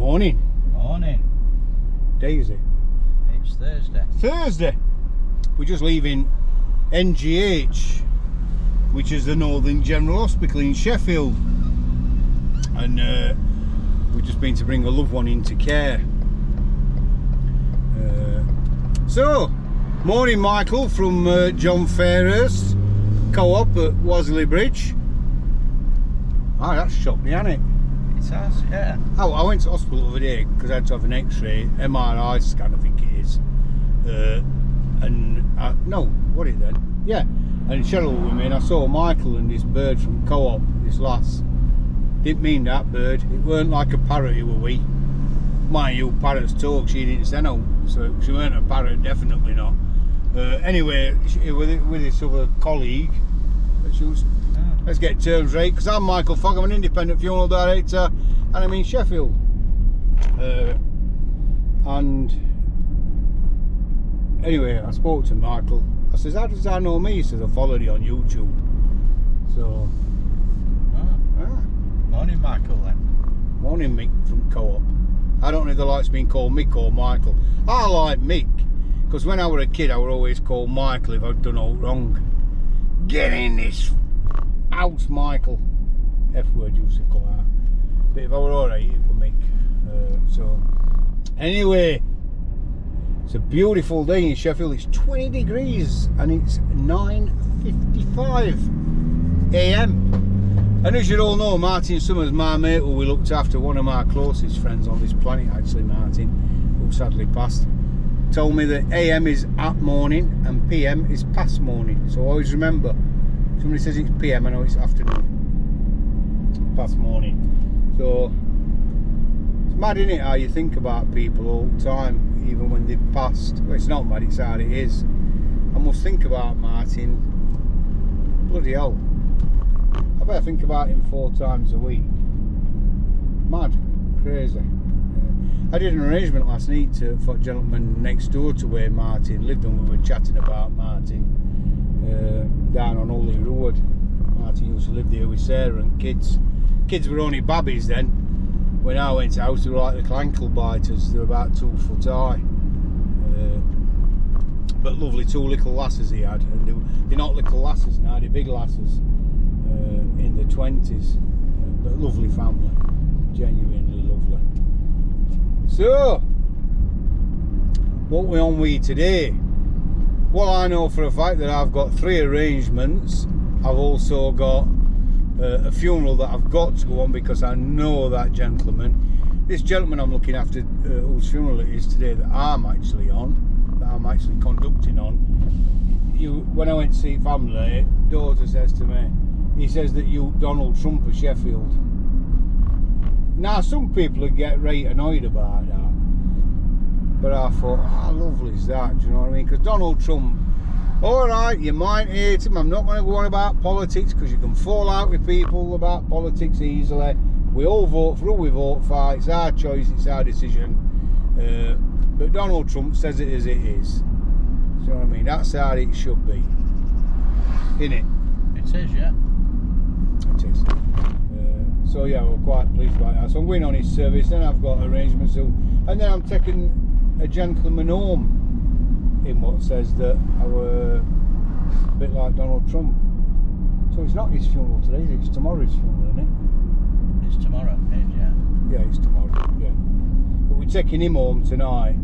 Morning. Morning. Daisy. It's Thursday. Thursday. We're just leaving NGH, which is the Northern General Hospital in Sheffield, and we've just been to bring a loved one into care. So, morning Michael from John Fairhurst Co-op at Wasley Bridge. Ah, that's shocked me, hasn't it? It has, yeah. Oh, I went to hospital the other day because I had to have an X-ray, MRI scan, I think it is. No, what is it then? Yeah. And Cheryl was with me, and I saw Michael and this bird from Co-op, this lass. Didn't mean that bird. It weren't like a parrot, it were we. Mind you, parrots talk, she didn't say no, so she weren't a parrot, definitely not. Anyway, with this other colleague, she was, let's get terms right, because I'm Michael Fogg, I'm an independent funeral director, and I'm in Sheffield. And anyway, I spoke to Michael. I says, how does I know me? He says, I followed you on YouTube. So, Morning, Michael, then. Morning, Mick from Co-op. I don't know if they likes being called Mick or Michael. I like Mick, because when I was a kid, I would always call Michael if I'd done all wrong. Get in this house, Michael. F word used to come out. But if I were alright, it would Mick. So, anyway, it's a beautiful day in Sheffield. It's 20 degrees and it's 9:55 AM. And as you all know, Martin Summers, my mate, who we looked after, one of my closest friends on this planet, actually, Martin, who sadly passed, told me that AM is at morning and PM is past morning. So always remember, somebody says it's PM, I know it's afternoon, past morning. So it's mad, isn't it, how you think about people all the time, even when they've passed. Well, it's not mad, it's how it is. I must think about Martin, bloody hell. I better think about him 4 times a week. Mad, crazy. I did an arrangement last night for a gentleman next door to where Martin lived, and we were chatting about Martin down on Oldley Road. Martin used to live there with Sarah and kids. Kids were only babbies then. When I went to house, they were like little ankle biters. They were about 2 foot high. But lovely 2 little lasses he had. And they're not little lasses now, they're big lasses. In the 20s, but lovely family, genuinely lovely. So, what we're on with today? Well, I know for a fact that I've got 3 arrangements. I've also got a funeral that I've got to go on because I know that gentleman. This gentleman I'm looking after, whose funeral it is today, that I'm actually conducting on. When I went to see family, daughter says to me, he says that you Donald Trump of Sheffield. Now some people would get right annoyed about that, but I thought, how lovely is that, do you know what I mean? Because Donald Trump, alright, you might hate him, I'm not going to go on about politics, because you can fall out with people about politics easily. We all vote for who we vote for, it's our choice, it's our decision. But Donald Trump says it as it is. Do you know what I mean? That's how it should be, innit? It is, yeah. It is. So yeah, we're quite pleased about that. So I'm going on his service, then I've got arrangements, and then I'm taking a gentleman home in what says that I were a bit like Donald Trump. So it's not his funeral today, it's tomorrow's funeral, isn't it? It's tomorrow, yeah. Yeah, it's tomorrow, yeah. But we're taking him home tonight.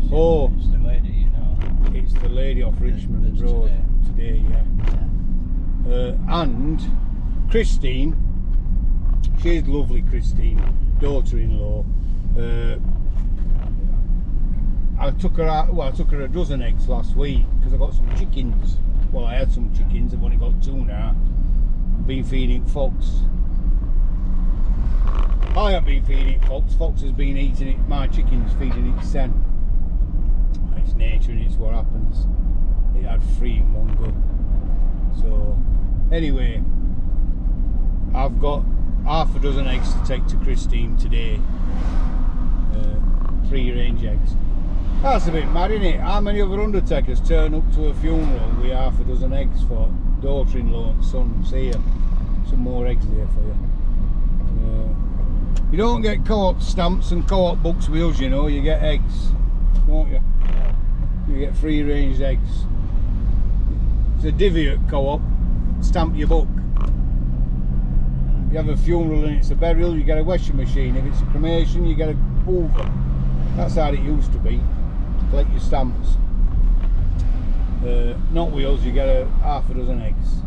It's the lady, you know. It's the lady off Richmond Road today, yeah. And Christine, she's lovely, Christine, daughter-in-law. I took her out. Well, I took her a dozen eggs last week because I got some chickens. Well, I had some chickens. I've only got 2 now. I've been feeding Fox. I haven't been feeding Fox. Fox has been eating it. My chicken's feeding it sen. It's nature and it's what happens. It had 3 in one go. So, anyway, I've got half a dozen eggs to take to Christine today. 3 range eggs. That's a bit mad, isn't it? How many other undertakers turn up to a funeral with half a dozen eggs for daughter-in-law and sons? Here, some more eggs there for you. You don't get co-op stamps and co-op books wheels, you know, you get eggs, don't you? You get free range eggs. It's a divvy at co-op, stamp your book. You have a funeral and it's a burial, you get a washing machine. If it's a cremation, you get a hoover. That's how it used to be, to collect your stamps. Not wheels, you get half a dozen eggs.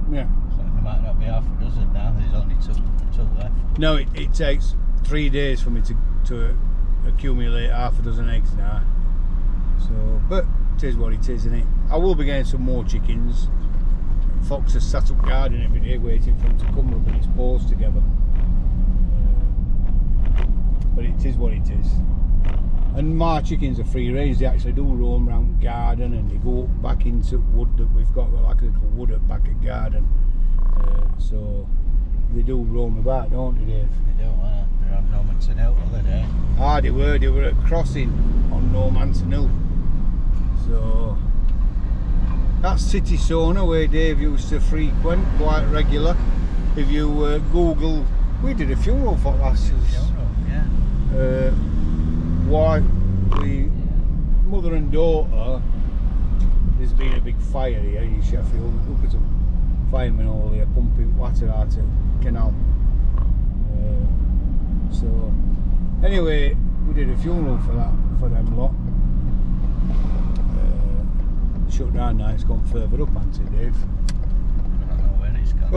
Yeah. So there might not be half a dozen now, there's only two left. No, it takes 3 days for me to accumulate half a dozen eggs now. So, but it is what it is, isn't it? I will be getting some more chickens. Fox has sat up garden every day waiting for him to come and put his paws together. But it is what it is. And my chickens are free range, they actually do roam around garden and they go back into wood that we've got like a little wood at back at garden. So they do roam about, don't they, Dave? They do, they're on Normanton Hill the other day. Ah, they were at crossing on Normanton Hill. So that's City Sauna where Dave used to frequent quite regular. If you Google, we did a funeral for last year. Yeah. Why the mother and daughter, there's been a big fire here in Sheffield. Look at them firemen all here pumping water out of the canal. So anyway, we did a funeral for them lot. Shut down now, it's gone further up, hasn't it, Dave? I don't know where it's gone.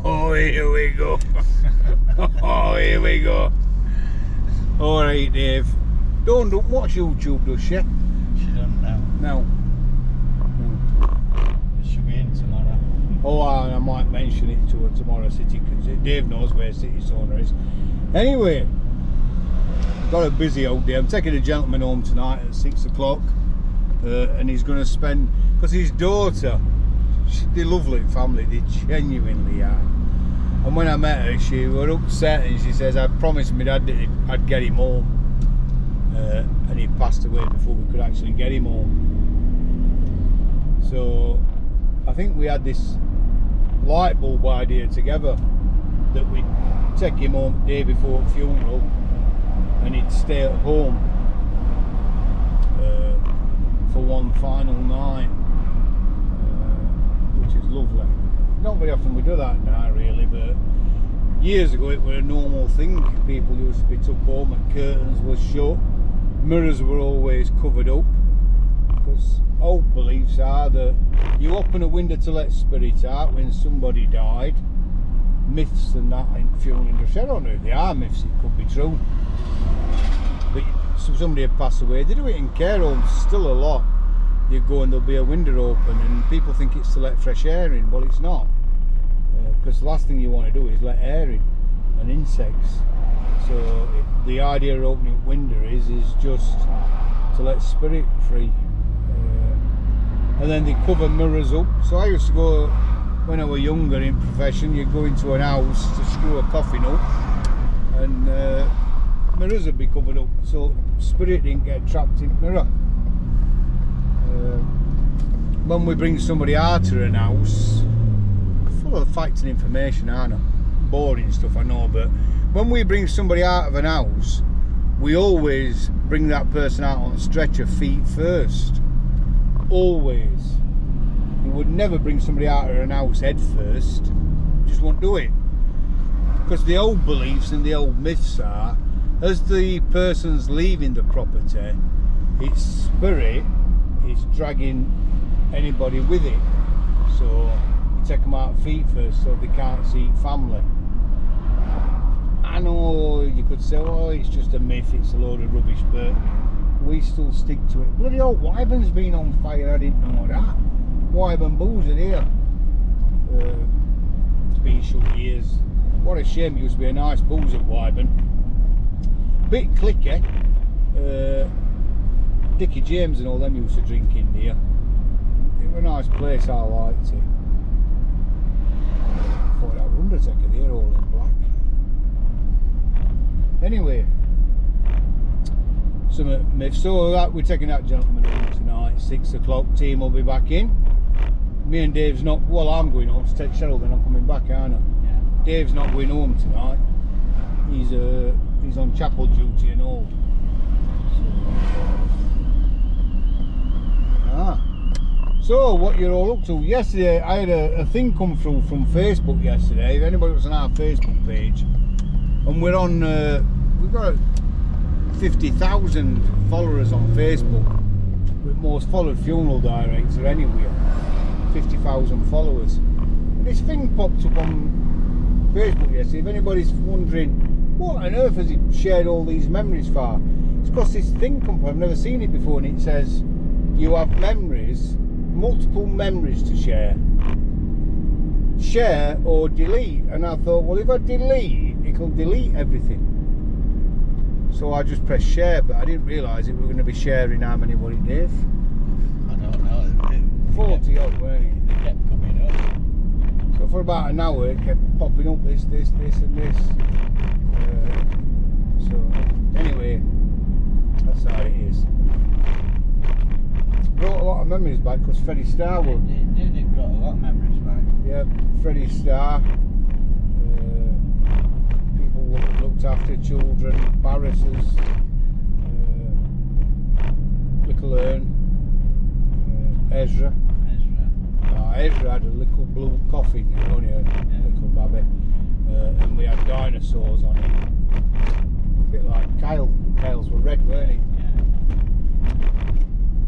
Oh, here we go. Oh, here we go. Alright, Dave. Don't watch YouTube, does she? She doesn't now. No. She'll be in tomorrow. Oh, I might mention it to her tomorrow, City, because Dave knows where City Sauna is. Anyway, got a busy old day. I'm taking a gentleman home tonight at 6 o'clock. And he's going to spend, because his daughter, they're lovely family, they genuinely are. And when I met her, she was upset and she says, I promised my dad that I'd get him home. And he passed away before we could actually get him home. So I think we had this light bulb idea together that we'd take him home the day before the funeral and he'd stay at home for one final night, which is lovely. Not very often we do that now really, but years ago it was a normal thing. People used to be took home and curtains were shut, mirrors were always covered up, because old beliefs are that you open a window to let spirit out when somebody died. Myths and that in funeral industry, I don't know if they are myths, it could be true, but somebody had passed away. They do it in care homes still a lot. You go and there'll be a window open and people think it's to let fresh air in. Well, it's not, because the last thing you want to do is let air in and insects. So the idea of opening a window is just to let spirit free. And then they cover mirrors up. So I used to go, when I was younger in profession, you'd go into an house to screw a coffin up and mirrors would be covered up so spirit didn't get trapped in the mirror. When we bring somebody out of an house, full of facts and information, aren't I? Boring stuff, I know, but when we bring somebody out of an house, we always bring that person out on a stretcher feet first. Always. You would never bring somebody out of an house head first. You just won't do it. Because the old beliefs and the old myths are, as the person's leaving the property, its spirit is dragging anybody with it. So you take them out feet first so they can't see family. I know you could say, oh, it's just a myth, it's a load of rubbish, but we still stick to it. Bloody old Wyvern's been on fire, I didn't know that. Wyvern Bulls are here. It's been short years. What a shame, it used to be a nice Bulls at Wyvern. Bit clicky. Dickie James and all them used to drink in here. It was a nice place, I liked it. I thought that was Undertaker there, all in black. Anyway, some myths. So that we're taking that gentleman home tonight, 6 o'clock. Team will be back in. Me and Dave's not. Well, I'm going home to take Cheryl, then I'm coming back, aren't I? Yeah. Dave's not going home tonight. He's on chapel duty and all. So what you're all up to? Yesterday I had a thing come through from Facebook yesterday. If anybody was on our Facebook page, and we're on, we've got 50,000 followers on Facebook, with most followed funeral director anywhere. 50,000 followers. And this thing popped up on Facebook yesterday. If anybody's wondering what on earth has he shared all these memories for, it's because this thing come up. I've never seen it before, and it says you have memories, multiple memories to share or delete. And I thought, well, if I delete, it'll delete everything. So I just pressed share, but I didn't realise it we were going to be sharing how many were it, Dave? I don't know. 40 odd, weren't it? It kept coming up. So for about an hour it kept popping up this and this. So anyway, that's how it is. Brought a lot of memories back because Freddie Starr will. It brought a lot of memories back. Yeah, Freddie Starr. People who have looked after children, Barris's, Little Ern, Ezra. Ezra had a little blue coffin, only a little babby, and we had dinosaurs on it. A bit like Kyle. Kyle's were red, weren't he?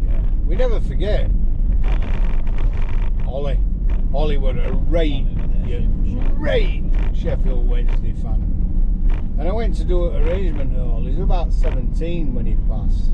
Yeah. We never forget. Ollie were a great Sheffield Wednesday fan. And I went to do an arrangement at Ollie's about 17 when he passed.